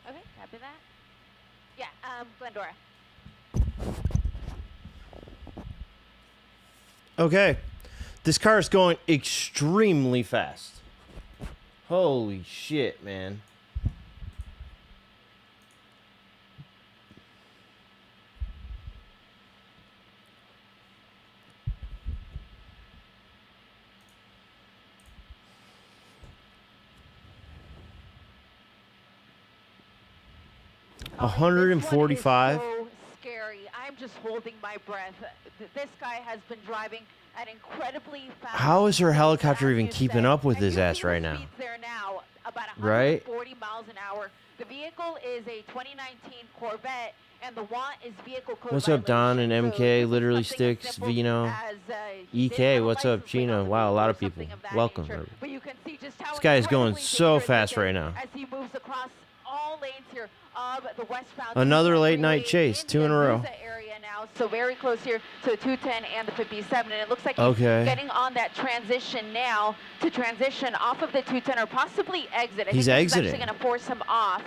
Okay, copy that. Yeah, Glendora. Okay. This car is going extremely fast. Holy shit, man. This one is 145. so scary. I'm just holding my breath. This guy has been driving at incredibly fast. How is her speeds, helicopter as even you keeping said. up with And his you ass see the right now? speeds there now, about Right? 140 miles an hour. The vehicle is a 2019 Corvette, and the want is vehicle code What's up, Don and violation. So MK, this is Literally something as Sticks, simple Vino, as, he didn't EK, have a what's up, license plate on Gina? the Wow, a lot vehicle or of people. something of that Welcome. nature. But you can see just how This guy is going incredibly so dangerous fast it right is now. as he moves across all lanes here of the westbound Another 210 late night freeway chase, in 2 the in a row. Azusa area now, so very close here to the 210 and the 57, and it looks like he's Okay. getting on that transition now to transition off of the 210 or possibly exit. I He's think this is exiting. actually going to force him off.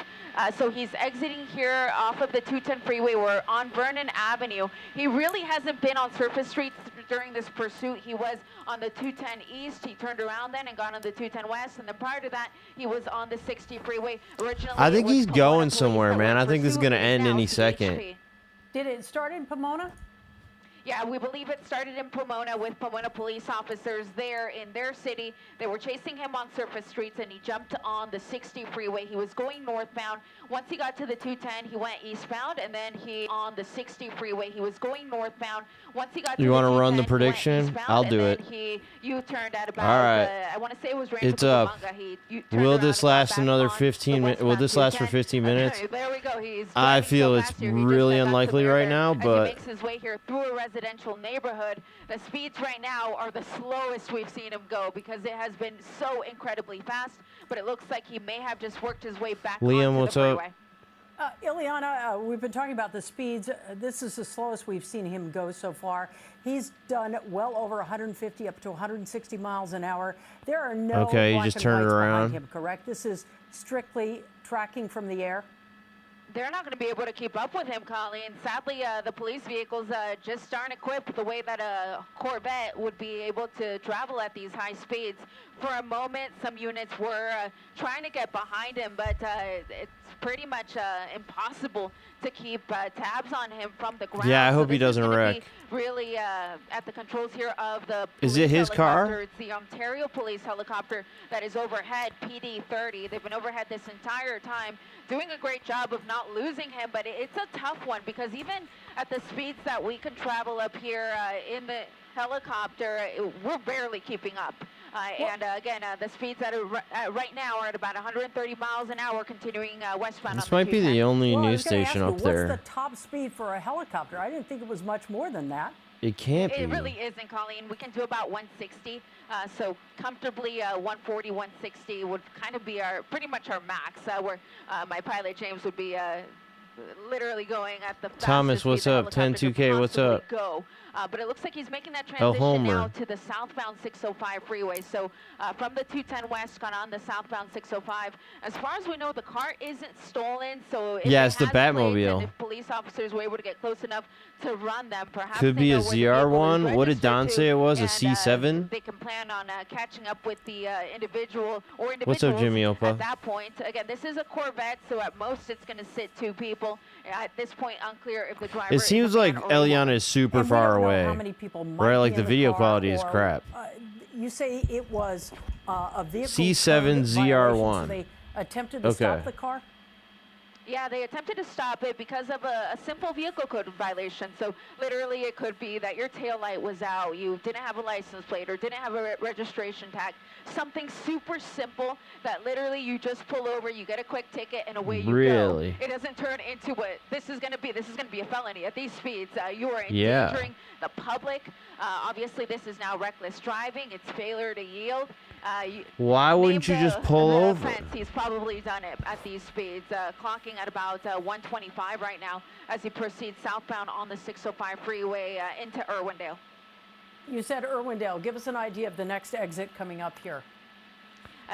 So he's exiting here off of the 210 freeway. We're on Vernon Avenue. He really hasn't been on surface streets during this pursuit. He was on the 210 East. He turned around then and got on the 210 West. And then prior to that, he was on the 60 freeway. Originally, I think it was he's Pomona going police somewhere, that were man. in I think this is pursuit. gonna It is end now any CHP. second. Did it start in Pomona? Yeah, we believe it started in Pomona with Pomona police officers there in their city. They were chasing him on surface streets, and he jumped on the 60 freeway. He was going northbound. Once he got to the 210, he went eastbound, and then he on the 60 freeway. He was going northbound. Once he got to You the wanna 210, run the he went prediction? eastbound, I'll and do then it. He U-turned at about, All right. I want to say it was Rancho It's up. Cucamonga. He U-turned Will around this and got last back another on 15 the minutes? Will westbound this last for 210. 15 minutes? There we go. He's I driving feel so it's fast here. He really just got to unlikely where right there now, as he but makes his way here through a residential neighborhood. The speeds right now are the slowest we've seen him go because it has been so incredibly fast, but it looks like he may have just worked his way back Liam, onto what's the up? freeway. Ileana, we've been talking about the speeds. This is the slowest we've seen him go so far. He's done well over 150 up to 160 miles an hour. There are no Okay, you black just and turn it whites around. behind him, correct? This is strictly tracking from the air. They're not going to be able to keep up with him, Colleen. Sadly, the police vehicles just aren't equipped the way that a Corvette would be able to travel at these high speeds. For a moment, some units were trying to get behind him, but it's pretty much impossible to keep tabs on him from the ground. Yeah, I So hope he this is doesn't gonna wreck. be really at the controls here of the Is police it his car? helicopter. It's the Ontario Police helicopter that is overhead, PD-30. They've been overhead this entire time, doing a great job of not losing him, but it's a tough one because even at the speeds that we can travel up here in the helicopter, we're barely keeping up. And again, the speeds that are right now are at about 130 miles an hour, continuing westbound. this on might be the 210. only Well, I news was gonna ask station you, up What's there. the top speed for a helicopter? I didn't think it was much more than that. It can't be. It really isn't, Colleen. We can do about 160, so comfortably 140, 160 would kind of be pretty much our max. Where my pilot James would be literally going at the fastest Thomas, what's speed the up? 10 helicopter 2K, could what's possibly up? Go. But it looks like he's making that El transition now Homer. to the southbound 605 freeway. So from the 210 West, gone on the southbound 605. As far as we know, the car isn't stolen. So if Yeah, it it's the has plates Batmobile. and if police officers were able to get close enough to run them, perhaps Could they be a know where the vehicle is ZR1. What did Don registered say it to, was? A and, C7? they can plan on catching up with the individual or individuals What's up, Jimmy Opa? at that point. Again, this is a Corvette, so at most it's going to sit two people. At this point, unclear if the driver It is a seems man like or a woman. Eliana is super And we far don't know away. How many people might Right, be like in the the video car, quality is or, crap. You say it was a vehicle C7 code ZR1. violation, so they attempted to stop Okay. the car? Yeah, they attempted to stop it because of a simple vehicle code violation. So literally it could be that your tail light was out, you didn't have a license plate or didn't have a registration tag. Something super simple that literally you just pull over, you get a quick ticket, and away you Really? go. It doesn't turn into what this is going to be. This is going to be a felony at these speeds. You are Yeah. endangering the public. Obviously, this is now reckless driving. It's failure to yield. Why wouldn't you Name just the- pull the over? offense. He's probably done it at these speeds, clocking at about 125 right now as he proceeds southbound on the 605 freeway into Irwindale. You said Irwindale. Give us an idea of the next exit coming up here.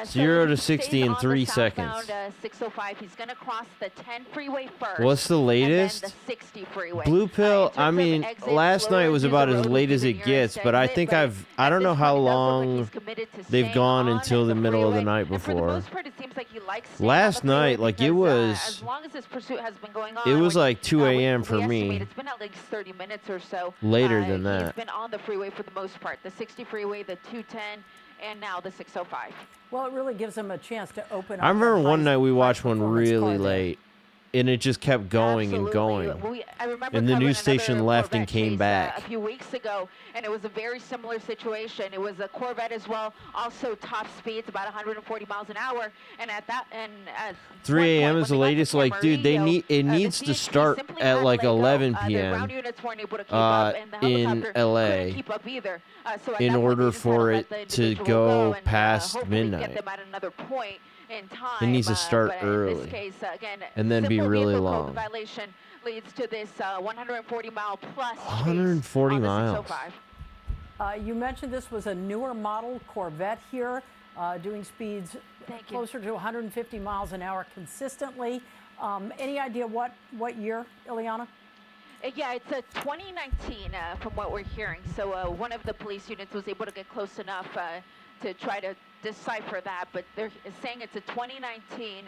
0 so to he 60 stays in on 3 the seconds. southbound, 605. He's going to cross the 10 freeway first. What's the latest? And then the 60 freeway. Blue Pill, In I terms of mean, exits, last night Lower was Azusa about as Road would late be as the it gets, nearest but I exit, think but I at don't this know how point, it does look like long he's committed to they've staying gone on until the middle of the freeway. night And for the before. most part, it seems like he likes staying Last on the freeway night, like, it because, was- as long as this pursuit has been going on, It was which, like 2 we a.m. for estimate me. It's been at least 30 minutes or so. Later than that. He's been on the freeway for the most part. The 60 freeway, the 210, and now the 605. Well, it really gives him a chance to open up. I remember that one night we watched one high-performance car really there. late, and it just kept going and Absolutely. going. I remember And the covering news station another left and Corvette came chase, back. a few weeks ago, and it was a very similar situation. It was a Corvette as well, also top speeds, about 140 miles an hour. And at that, and at 3 a.m. one is point the when they got latest. to Like, dude, Camarillo, it the needs to CHP start simply at had like let go. 11 The p.m. ground units weren't able to keep up, and the in helicopter LA couldn't keep up either. So at in that point, order they just had for let it the to individual go and, past hopefully midnight. Get them at another point in time. It needs to start but in early. this case, again, and then be simple really vehicle code long. violation leads to this 140 mile plus 140 chase on the miles. 605. You mentioned this was a newer model Corvette here, doing speeds Thank you. closer to 150 miles an hour consistently. Any idea what year, Ileana? Yeah, it's a 2019 from what we're hearing. So one of the police units was able to get close enough to try to decipher that, but they're saying it's a 2019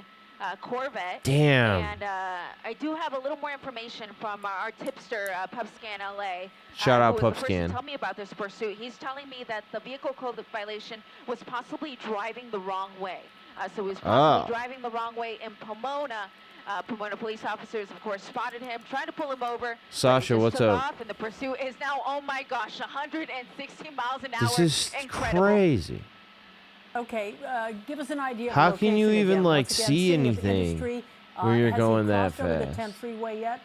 Corvette. Damn. And I do have a little more information from our tipster, PubScan LA. Shout out who was the first to PubScan. tell me about this pursuit. He's telling me that the vehicle code violation was possibly driving the wrong way. So he was possibly driving the wrong way in Pomona. Pomona police officers, of course, spotted him, tried to pull him over. Sasha, but he just what's took up? Off, and the pursuit is now, oh my gosh, 160 miles an hour. This is Incredible. crazy. Okay, give us an idea. Of How can you location even, again. like, Once again, see City of anything Industry, when you're has going he that crossed over the fast? 10 freeway yet?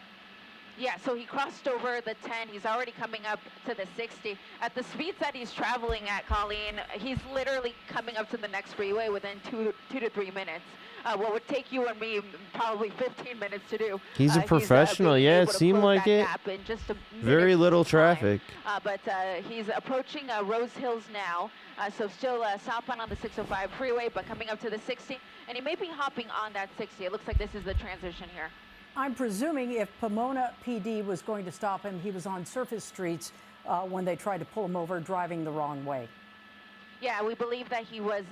Yeah, so he crossed over the 10. He's already coming up to the 60. At the speeds that he's traveling at, Colleen, he's literally coming up to the next freeway within two to 3 minutes. What would take you and me probably 15 minutes to do. He's a professional. being Yeah, it able to seemed close like that it. gap in just a Very minute's little time. traffic. But he's approaching Rose Hills now, so still southbound on the 605 freeway, but coming up to the 60, and he may be hopping on that 60. It looks like this is the transition here. I'm presuming if Pomona PD was going to stop him, he was on surface streets when they tried to pull him over driving the wrong way. Yeah, we believe that he was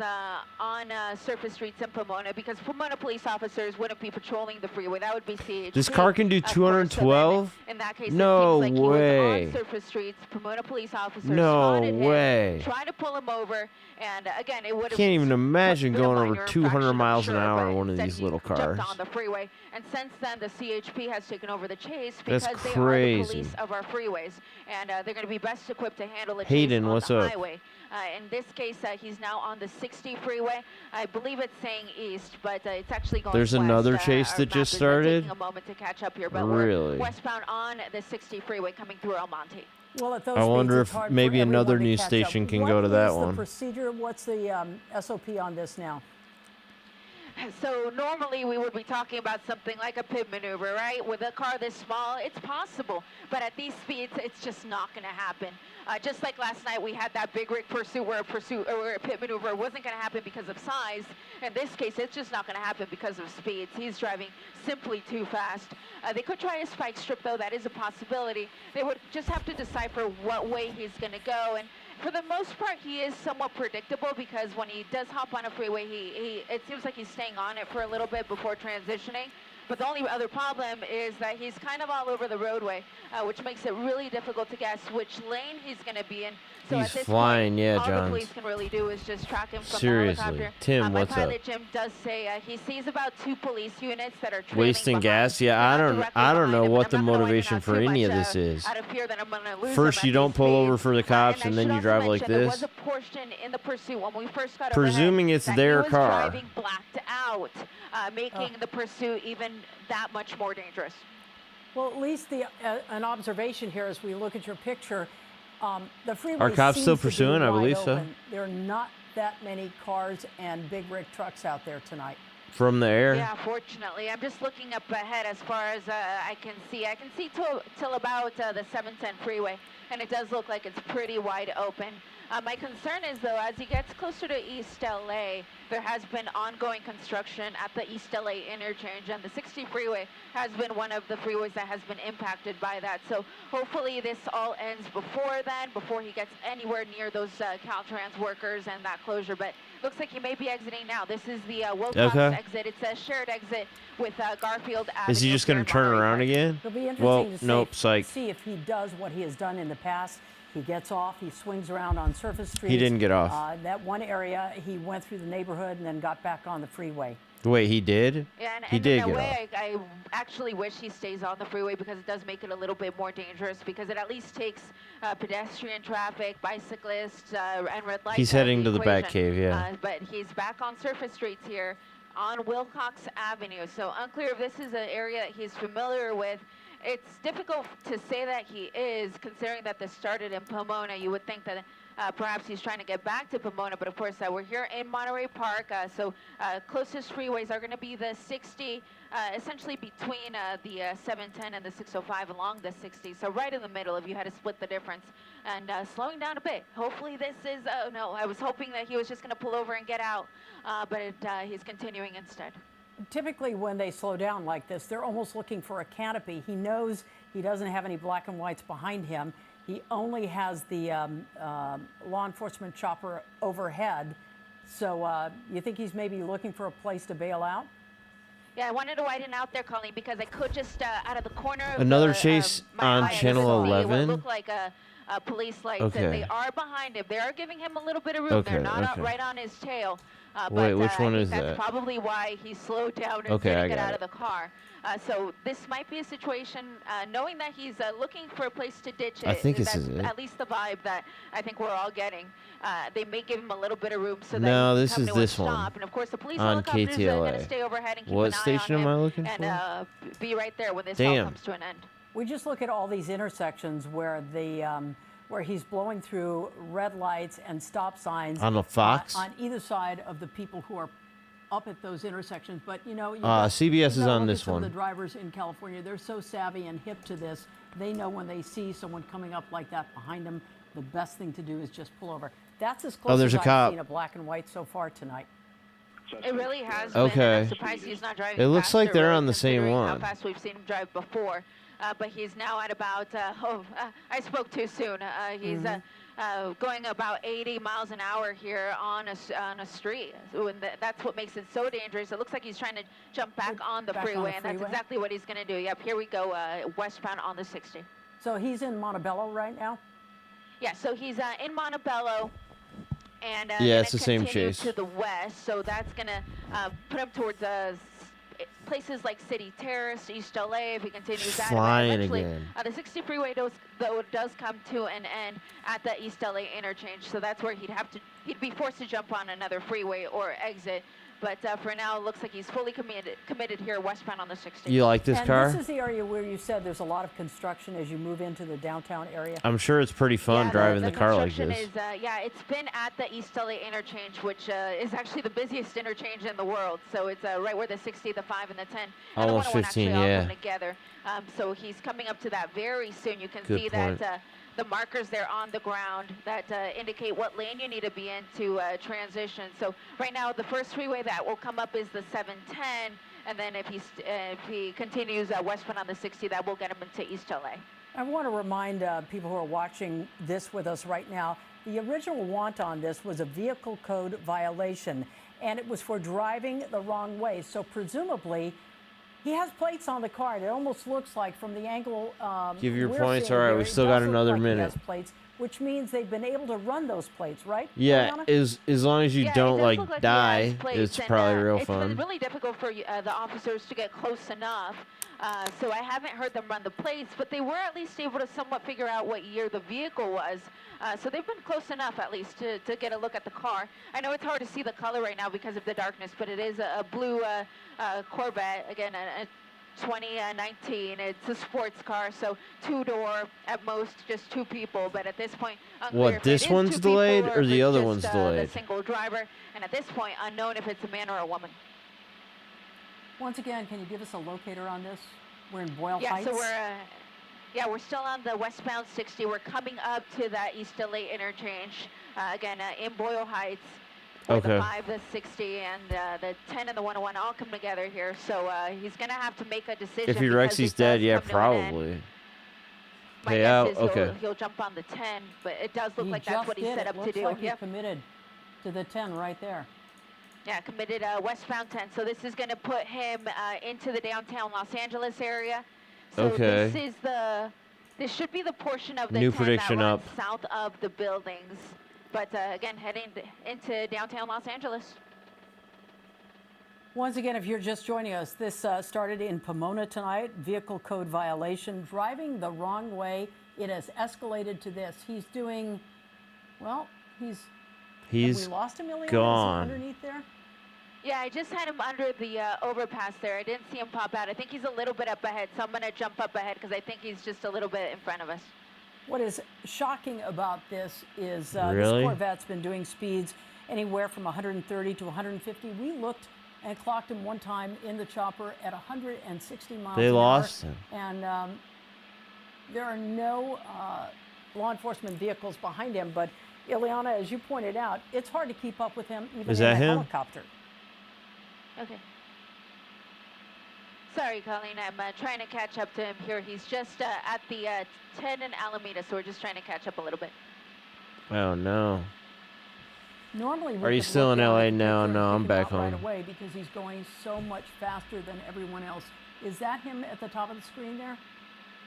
on surface streets in Pomona because Pomona police officers wouldn't be patrolling the freeway. That would be CHP. This car can do of course. So then 212? in that case, No it seems like way. he was on surface streets. Pomona police officers No spotted way. him, tried to pull him over, and again, it would have Can't even imagine been a going over minor 200 infraction, I'm miles an sure, hour but in one of instead these he little cars. jumped on the freeway, and since then, the CHP has taken over the chase That's because they are the crazy. police of our freeways, and they're going to be best equipped to handle a Hayden, chase on what's the up? highway. In this case, he's now on the 60 freeway. I believe it's saying east, but it's actually going There's west. another chase Our that map just is, started? taking a moment to catch up here, but Really? we're westbound on the 60 freeway coming through El Monte. Well, at those I wonder speeds, it's if hard maybe for another everyone to news catch station up. can go to that What is one. the procedure? What's the SOP on this now? So normally we would be talking about something like a pit maneuver, right? With a car this small, it's possible. But at these speeds, it's just not going to happen. Just like last night, we had that big rig pursuit where a pit maneuver wasn't going to happen because of size. In this case, it's just not going to happen because of speeds. He's driving simply too fast. They could try a spike strip, though. That is a possibility. They would just have to decipher what way he's going to go. And for the most part, he is somewhat predictable because when he does hop on a freeway, it seems like he's staying on it for a little bit before transitioning. But the only other problem is that he's kind of all over the roadway, which makes it really difficult to guess which lane he's going to be in. So He's at this flying, point, yeah, all Johns. the police can really do is just track him from Seriously. the helicopter. Tim, my what's up? pilot Jim does say he sees about 2 police units that are trailing Wasting behind. gas? Yeah, They're I not don't directly know behind him, what and the I'm not gonna motivation out for too any of much, this is. Out of fear that I'm gonna lose First, him you at don't these pull over speeds. for the cops, I and then should you also drive like mention there this. was a portion in the pursuit when we first got Presuming overhead it's that their he was car. driving blacked out, making the pursuit even that much more dangerous. Well, at least an observation here as we look at your picture. The freeway Are cops seems still to be pursuing? I wide believe so. open. There are not that many cars and big rig trucks out there tonight. From the air? Yeah, fortunately. I'm just looking up ahead as far as I can see. I can see till about the 710 freeway, and it does look like it's pretty wide open. My concern is, though, as he gets closer to East LA, there has been ongoing construction at the East LA interchange, and the 60 freeway has been one of the freeways that has been impacted by that. So hopefully this all ends before then, before he gets anywhere near those Caltrans workers and that closure. But looks like he may be exiting now. This is the Wilcox exit. It's a shared exit with Garfield Avenue. Is he just going to turn around again? It'll be interesting Well, to nope, psych. see if he does what he has done in the past. He gets off, he swings around on surface streets. He didn't get off. That one area, he went through the neighborhood and then got back on the freeway. Wait, he did? Yeah, and He did in a get way, I actually wish he stays on the freeway because it does make it a little bit more dangerous because it at least takes pedestrian traffic, bicyclists, and red lights. He's heading to the Batcave, yeah. But he's back on surface streets here on Wilcox Avenue. So unclear if this is an area that he's familiar with. It's difficult to say that he is, considering that this started in Pomona. You would think that perhaps he's trying to get back to Pomona, but of course we're here in Monterey Park, so closest freeways are going to be the 60, essentially between the 710 and the 605 along the 60, so right in the middle if you had to split the difference, and slowing down a bit. Hopefully this is, no, I was hoping that he was just going to pull over and get out, but he's continuing instead. Typically, when they slow down like this, they're almost looking for a canopy. He knows he doesn't have any black and whites behind him. He only has the law enforcement chopper overhead. So you think he's maybe looking for a place to bail out? Yeah, I wanted to widen out there, Colleen, because I could just, out of the corner of Another the, chase on Channel 11? What looked like police lights, Okay. and they are behind him. They are giving him a little bit of room. Okay, They're not okay. right on his tail. Wait, but, which one I think is that's that? probably why he slowed down and Okay, didn't I get got out it. of the car. So this might be a situation, knowing that he's looking for a place to ditch it. I think this that's is it. at least the vibe that I think we're all getting. They may give him a little bit of room so that No, he can this come is to a this one. stop. And of course, the police On helicopters are going to KTLA. stay overhead and keep What an eye station on am him I looking and for? be right there when this all Damn. comes to an end. We just look at all these intersections where where he's blowing through red lights and stop signs On the Fox? on either side of the people who are up at those intersections. But you know, CBS is on look this at some one. of the drivers in California, they're so savvy and hip to this. They know when they see someone coming up like that behind them, the best thing to do is just pull over. That's as close there's as a I've cop. seen a black and white so far tonight. It really has been. Okay. And I'm surprised he's not driving It looks like faster, they're really, on the same considering one. How fast we've seen him drive before. But he's now at about, I spoke too soon. He's going about 80 miles an hour here on a street. So, and that's what makes it so dangerous. It looks like he's trying to jump back on the Back on the freeway, and that's freeway? exactly what he's going to do. Yep, here we go, westbound on the 60. So he's in Montebello right now? Yeah, so he's in Montebello. And Yeah, gonna it's the same continue chase. to the west, so that's gonna put him towards places like City Terrace, East LA. If he continues that, Flying eventually, again. the 60 freeway does come to an end at the East LA interchange, so that's where he'd be forced to jump on another freeway or exit. But for now, it looks like he's fully committed here westbound on the 60. You like this and car? this is the area where you said there's a lot of construction as you move into the downtown area. I'm sure it's pretty fun Yeah, driving the car like construction this. Is, yeah, it's been at the East LA interchange, which is actually the busiest interchange in the world. So it's right where the 60, the 5, and the 10, and Almost the 101 15, actually all yeah. come together. So he's coming up to that very soon. You can Good see point. that the markers there on the ground that indicate what lane you need to be in to transition. So right now, the first freeway that will come up is the 710, and then if he continues westbound on the 60, that will get him into East LA. I want to remind people who are watching this with us right now, the original want on this was a vehicle code violation, and it was for driving the wrong way. So presumably, he has plates on the car. It almost looks like from the angle Give your we're points. seeing All right, here, we it still does got look another like he minute. has plates, which means they've been able to run those plates, right? Yeah, Juliana? as long as you Yeah, don't it does look like he has die, plates, it's and, probably real it's fun. been really difficult for the officers to get close enough. So I haven't heard them run the plates, but they were at least able to somewhat figure out what year the vehicle was. So they've been close enough, at least, to get a look at the car. I know it's hard to see the color right now because of the darkness, but it is a blue Corvette, again, a 2019. It's a sports car, so two-door at most, just two people. But at this point, unclear What, if this it is one's two people delayed or or if the it's other just, one's delayed? The single driver, and at this point, unknown if it's a man or a woman. Once again, can you give us a locator on this? We're in Boyle Yeah, Heights. so Yeah, we're still on the westbound 60. We're coming up to that East LA interchange. Again, in Boyle Heights, where Okay. the 5, the 60, and the 10 and the 101 all come together here. So he's going to have to make a decision. If he wrecks, because he's it does dead. Yeah, come to an end. probably. My Pay guess out. is Okay. he'll jump on the 10, but it does look He like that's just what he's did. set It up to looks do. like he's Yep. committed to the 10 right there. Yeah, committed westbound 10. So this is going to put him into the downtown Los Angeles area. So Okay. this should be the portion of the New 10 prediction that runs up. south of the buildings. But again, heading into downtown Los Angeles. Once again, if you're just joining us, this started in Pomona tonight. Vehicle code violation, driving the wrong way. It has escalated to this. He's doing, well, have we lost him, Ileana? Is he gone. underneath there? Yeah, I just had him under the overpass there. I didn't see him pop out. I think he's a little bit up ahead, so I'm going to jump up ahead because I think he's just a little bit in front of us. What is shocking about this is Really? this Corvette's been doing speeds anywhere from 130 to 150. We looked and clocked him one time in the chopper at 160 miles They an lost hour. him. And there are no law enforcement vehicles behind him. But Ileana, as you pointed out, it's hard to keep up with him even Is in that a him? helicopter. Okay. Sorry, Colleen. I'm trying to catch up to him here. He's just at the 10 in Alameda, so we're just trying to catch up a little bit. Oh no. Normally, we Are you could still look in down LA? at the No, picture and no, pick I'm him back out right home. away because he's going so much faster than everyone else. Is that him at the top of the screen there?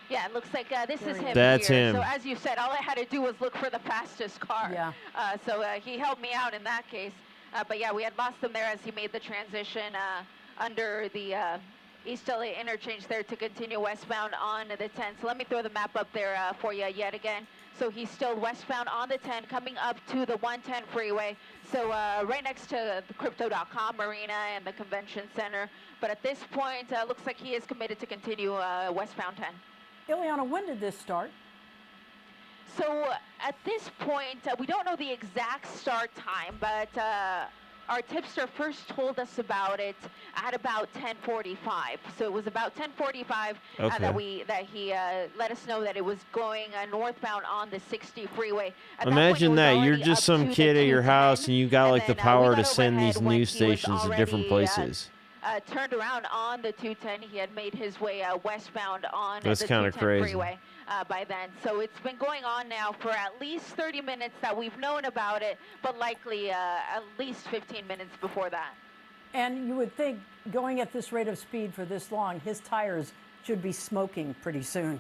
Yeah, it looks like this There is he him is. That's here. him. So as you said, all I had to do was look for the fastest car. Yeah. So he helped me out in that case. But yeah, we had lost him there as he made the transition under the East LA interchange there to continue westbound on the 10. So let me throw the map up there for you yet again. So he's still westbound on the 10, coming up to the 110 freeway. So right next to the Crypto.com Marina and the Convention Center. But at this point, looks like he is committed to continue westbound 10. Ileana, when did this start? So at this point, we don't know the exact start time, but our tipster first told us about it at about 10:45. So it was about 10:45 Okay. that he let us know that it was going northbound on the 60 freeway. At Imagine that that. point, it You're was just already some up kid to at your 210, house and you got like the then, we power got to send overhead these when he news was stations to different already, places. turned around on the 210. He had made his way westbound on That's the kinda 210 crazy. freeway by then. So it's been going on now for at least 30 minutes that we've known about it, but likely at least 15 minutes before that. And you would think going at this rate of speed for this long, his tires should be smoking pretty soon.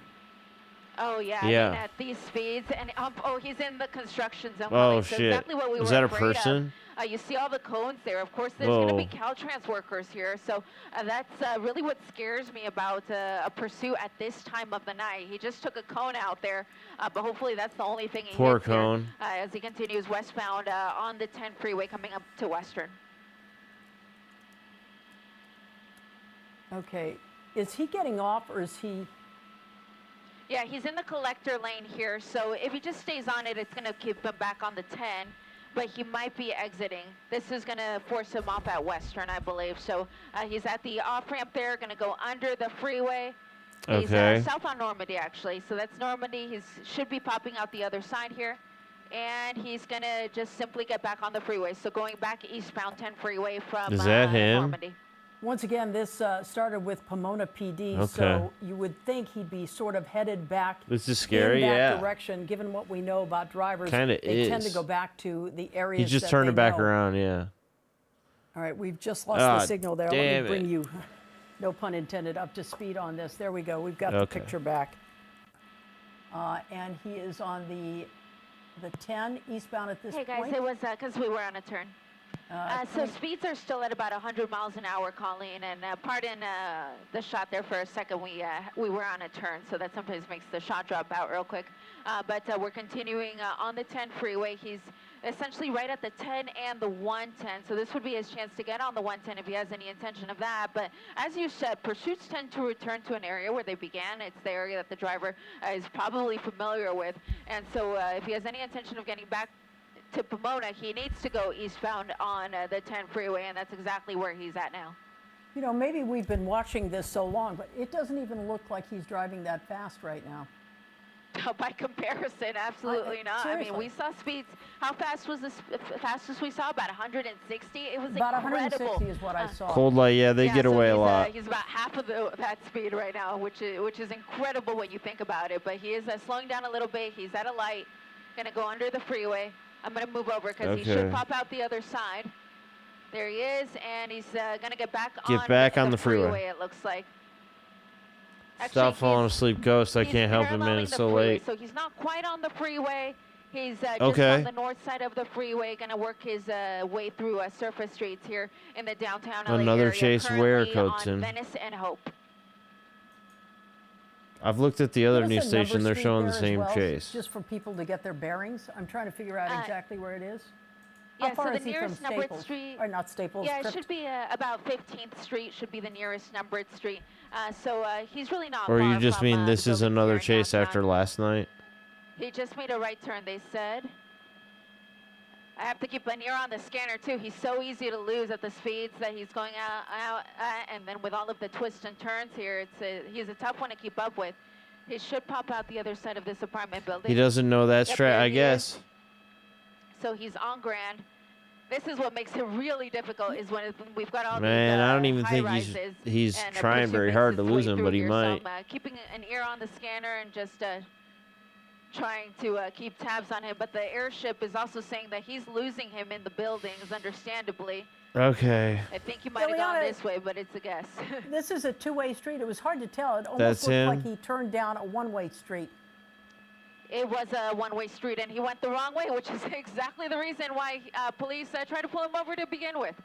Oh, yeah. Yeah. I mean, at these speeds. And oh, he's in the construction zone. Oh, Colleen, so shit. exactly what we Was were that a afraid of. person? You see all the cones there. Of course, there's going to be Whoa. Caltrans workers here. So that's really what scares me about a pursuit at this time of the night. He just took a cone out there, but hopefully that's the only thing he Poor hits here, cone. as he continues westbound on the 10 freeway coming up to Western. Okay. Is he getting off or is he? Yeah, he's in the collector lane here, so if he just stays on it, it's going to keep him back on the 10, but he might be exiting. This is going to force him off at Western, I believe. So he's at the off-ramp there, going to go under the freeway. He's Okay. south on Normandy, actually. So that's Normandy. He should be popping out the other side here. And he's going to just simply get back on the freeway. So going back eastbound 10 freeway from Is that him? Normandy. Once again, this started with Pomona PD, Okay. so you would think he'd be sort of headed back This is scary, in that yeah. direction. Given what we know about drivers, Kinda they tend to is. go back to the He areas just that turned they it back know. around, yeah. All right, we've just lost Ah, the signal there. Let damn me bring it. you, no pun intended, up to speed on this. There we go. We've got the Okay. picture back. And he is on the 10 eastbound at this Hey, guys, point. it was because we were on a turn. So speeds are still at about 100 miles an hour, Colleen, and pardon the shot there for a second. We were on a turn, so that sometimes makes the shot drop out real quick. But we're continuing on the 10 freeway. He's essentially right at the 10 and the 110, so this would be his chance to get on the 110 if he has any intention of that. But as you said, pursuits tend to return to an area where they began. It's the area that the driver is probably familiar with, and so if he has any intention of getting back to Pomona, he needs to go eastbound on the 10 freeway, and that's exactly where he's at now. You know, maybe we've been watching this so long, but it doesn't even look like he's driving that fast right now. By comparison, absolutely not. I mean, seriously. we saw speeds. How fast was the fastest we saw? About 160. It was About incredible. 160 is what I saw. Cold light, yeah, they Yeah, get so away a he's, lot. He's about half of that speed right now, which is incredible when you think about it. But he is slowing down a little bit. He's at a light, gonna go under the freeway. I'm gonna move over because he should Okay. pop out the other side. There he is, and he's gonna get back on the freeway. It looks like. Stop falling he's- asleep, Ghost. I he's can't help it, man. paralleling It's the so freeway, late. So he's not quite on the freeway. He's just Okay. on the north side of the freeway, going to work his way through surface streets here in the downtown LA Another area. Chase Currently Ware, on Coatson. Venice and Hope. I've looked at the other There's news a number station. They're street showing the there as same well, Chase. Just for people to get their bearings. I'm trying to figure out exactly where it is. How Yeah, far so the is he from nearest numbered Staples? street. Or not Staples. Yeah, it Crypt- should be about 15th Street should be the nearest numbered street. So he's really not Or far you just from, mean the this is buildings another here in Chase after downtown. last night? He just made a right turn, they said. I have to keep an ear on the scanner too. He's so easy to lose at the speeds that he's going out and then with all of the twists and turns here, he's a tough one to keep up with. He should pop out the other side of this apartment building. He doesn't know that Yep, strat, there I he guess. is. So he's on Grand. This is what makes it really difficult is when we've got all Man, these I don't even think high-rises he's and trying pursuit very makes hard to its way lose him, through but he here. might. So I'm keeping an ear on the scanner and just trying to keep tabs on him. But the airship is also saying that he's losing him in the buildings, understandably. Okay. I think he might have gone Ileana- this way, but it's a guess. This is a two-way street. It was hard to tell. It almost That's looked like him? he turned down a one-way street. It was a one-way street, and he went the wrong way, which is exactly the reason why police tried to pull him over to begin with.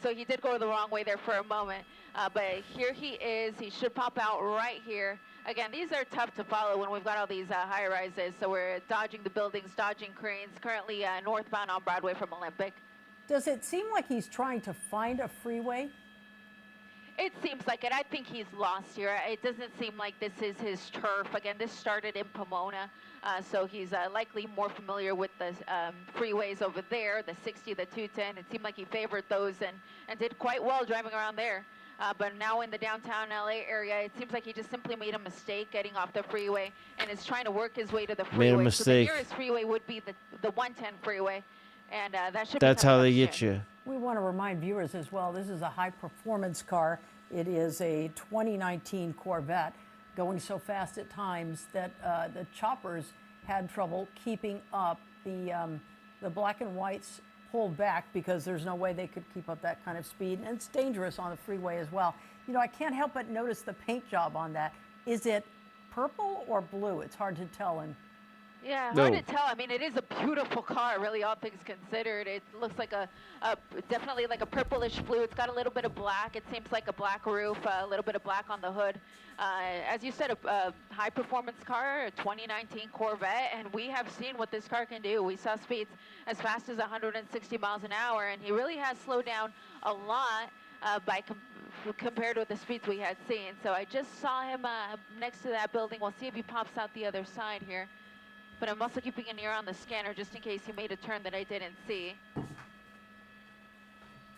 So he did go the wrong way there for a moment. But here he is. He should pop out right here. Again, these are tough to follow when we've got all these high-rises. So we're dodging the buildings, dodging cranes, currently northbound on Broadway from Olympic. Does it seem like he's trying to find a freeway? It seems like it. I think he's lost here. It doesn't seem like this is his turf. Again, this started in Pomona, so he's likely more familiar with the freeways over there, the 60, the 210. It seemed like he favored those and did quite well driving around there. But now in the downtown LA area, it seems like he just simply made a mistake getting off the freeway and is trying to work his way to the freeway. Made a So the mistake. nearest freeway would be the 110 freeway, and that should be That's coming how up they get soon. you. We want to remind viewers as well, this is a high-performance car. It is a 2019 Corvette, going so fast at times that the choppers had trouble keeping up. The black and whites pulled back because there's no way they could keep up that kind of speed, and it's dangerous on the freeway as well. You know, I can't help but notice the paint job on that. Is it purple or blue? It's hard to tell. And Yeah, No. hard to tell. I mean, it is a beautiful car, really, all things considered. It looks like definitely like a purplish blue. It's got a little bit of black. It seems like a black roof, a little bit of black on the hood. As you said, a high-performance car, a 2019 Corvette, and we have seen what this car can do. We saw speeds as fast as 160 miles an hour, and he really has slowed down a lot compared with the speeds we had seen. So I just saw him next to that building. We'll see if he pops out the other side here. But I'm also keeping an ear on the scanner just in case he made a turn that I didn't see.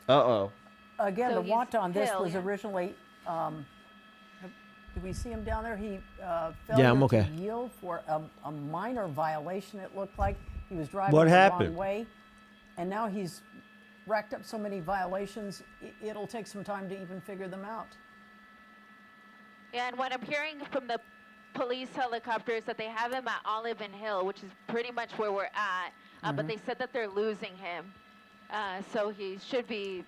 Uh-oh. again, So the he's want on this Hill, was yeah. originally. Do we see him down there? He Yeah, failed I'm to okay. yield for a minor violation. It looked like he was driving What the happened? wrong way, and now he's racked up so many violations. It'll take some time to even figure them out. Yeah, and what I'm hearing from the police helicopters that they have him at Olive and Hill, which is pretty much where we're at, but they said that they're losing him. So he should be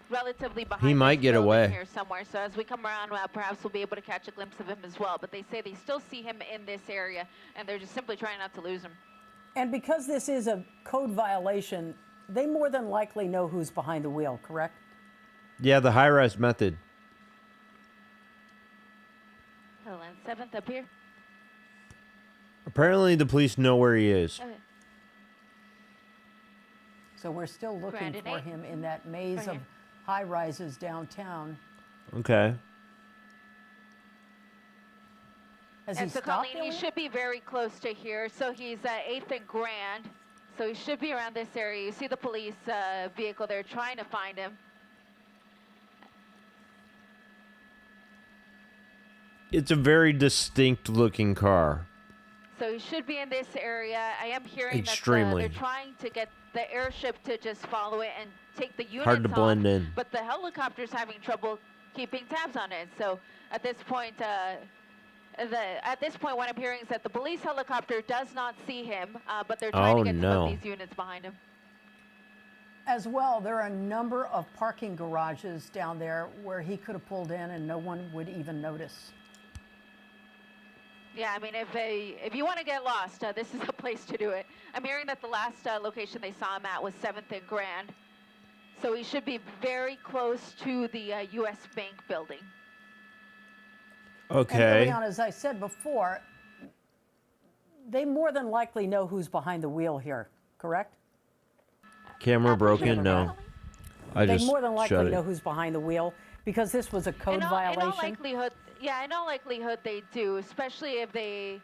relatively behind. He might this get building away. here somewhere. So as we come around, perhaps we'll be able to catch a glimpse of him as well. But they say they still see him in this area, and they're just simply trying not to lose him. And because this is a code violation, they more than likely know who's behind the wheel, correct? Yeah, the high-rise method. Hold on, 7th up here. Apparently, the police know where he is. Okay. So we're still looking Brandon for 8. him in that maze Right of here. high rises downtown. Okay. Has And he so, stopped? Colleen, he Ilya? should be very close to here. So he's 8th and Grand. So he should be around this area. You see the police vehicle there trying to find him. It's a very distinct looking car. So he should be in this area. I am hearing Extremely. that they're trying to get the airship to just follow it and take the units Hard to blend off, in. but the helicopter's having trouble keeping tabs on it. So at this point, what I'm hearing is that the police helicopter does not see him, but they're trying to get some of these units behind him. As well, there are a number of parking garages down there where he could have pulled in and no one would even notice. Yeah, I mean, if you want to get lost, this is a place to do it. I'm hearing that the last location they saw him at was 7th and Grand. So he should be very close to the U.S. Bank building. Okay. And Leon, as I said before, they more than likely know who's behind the wheel here, correct? Camera broken? No. I They just more than shut likely it. know who's behind the wheel because this was a code violation. In all likelihood, yeah, in all likelihood they do, especially if the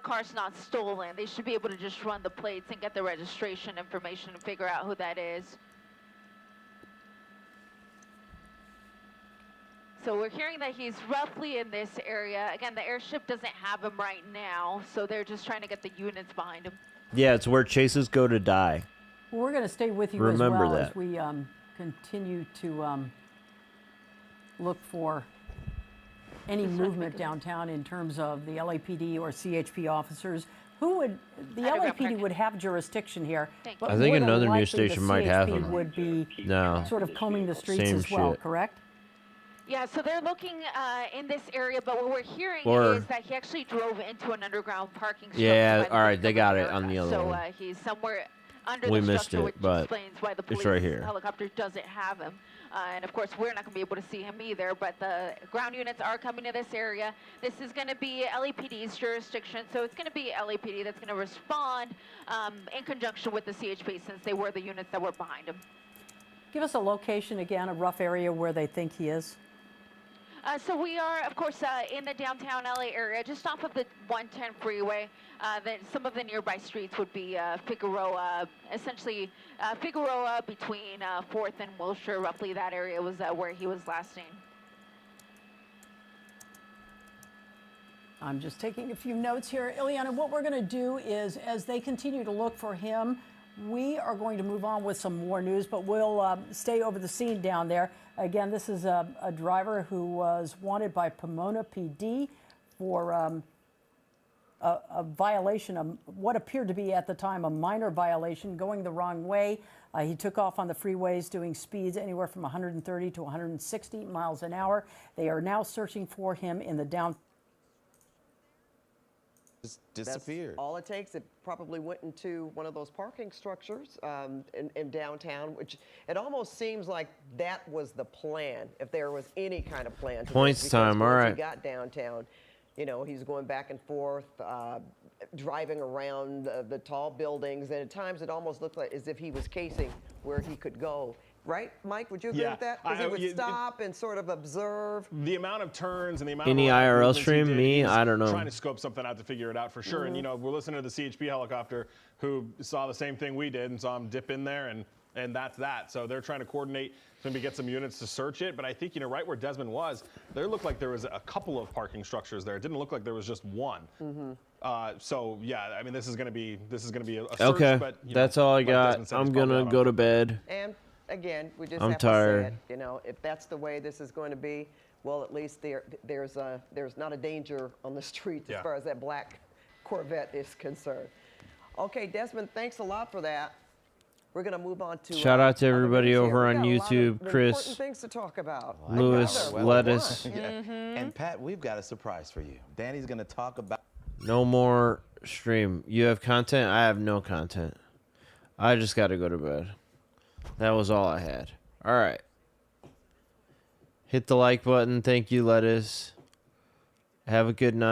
car's not stolen. They should be able to just run the plates and get the registration information and figure out who that is. So we're hearing that he's roughly in this area. Again, the airship doesn't have him right now, so they're just trying to get the units behind him. Yeah, it's where chases go to die. Well, we're going to stay with you Remember as well that. as we continue to look for any movement downtown in terms of the LAPD or CHP officers. Who would the LAPD would have jurisdiction here? Thank But I think more than another news likely, the station might have CHP them. would be No. sort of combing the streets Same as well, shit. correct? Yeah, so they're looking in this area, but what we're hearing Or- is that he actually drove into an underground parking structure. Yeah, by the all right, Bank they of got it America. on the other so, one. he's somewhere under We the missed structure, it, which but explains why the it's police right here. helicopter doesn't have him. And of course, we're not going to be able to see him either, but the ground units are coming to this area. This is going to be LAPD's jurisdiction, so it's going to be LAPD that's going to respond in conjunction with the CHP since they were the units that were behind him. Give us a location again, a rough area where they think he is. So we are, of course, in the downtown LA area, just off of the 110 freeway. Then some of the nearby streets would be Figueroa, essentially Figueroa between 4th and Wilshire. Roughly that area was where he was last seen. I'm just taking a few notes here. Ileana, what we're going to do is, as they continue to look for him, we are going to move on with some more news, but we'll stay over the scene down there. Again, this is a driver who was wanted by Pomona PD for a violation of what appeared to be at the time a minor violation, going the wrong way. He took off on the freeways doing speeds anywhere from 130 to 160 miles an hour. They are now searching for him in the downtown. Disappeared. That's all it takes. It probably went into one of those parking structures in downtown, which it almost seems like that was the plan, if there was any kind of plan. To Points this, time, because all once right. he got downtown, you know, he's going back and forth, driving around the tall buildings, and at times it almost looked like as if he was casing where he could go. Right, Mike? Would you agree Yeah, with that? Because he would stop and sort of observe. The amount of turns and the amount Any of IRL movements he stream? did, Me? he's I don't know. Trying to scope something out to figure it out for sure. And you know, we're listening to the CHP helicopter who saw the same thing we did and saw him dip in there, and that's that. So they're trying to coordinate, maybe get some units to search it. But I think, you know, right where Desmond was, there looked like there was a couple of parking structures there. It didn't look like there was just one. So yeah, I mean, this is going to be a search. Okay, But, you know, that's all I like got. Desmond said, I'm it's probably gonna out go on- to bed. And again, we just I'm have tired. to say it, you know, if that's the way this is going to be, well, at least there's not a danger on the streets Yeah. as far as that black Corvette is concerned. Okay, Desmond, thanks a lot for that. We're going to move on to Shout out to other everybody news here. over We on got a lot of YouTube, Chris, important things to talk about. Lewis, Weather. Lettuce. And Pat, we've got a surprise for you. Danny's going to talk about. No more stream. You have content? I have no content. I just got to go to bed. That was all I had. All right. Hit the like button. Thank you, Lettuce. Have a good night.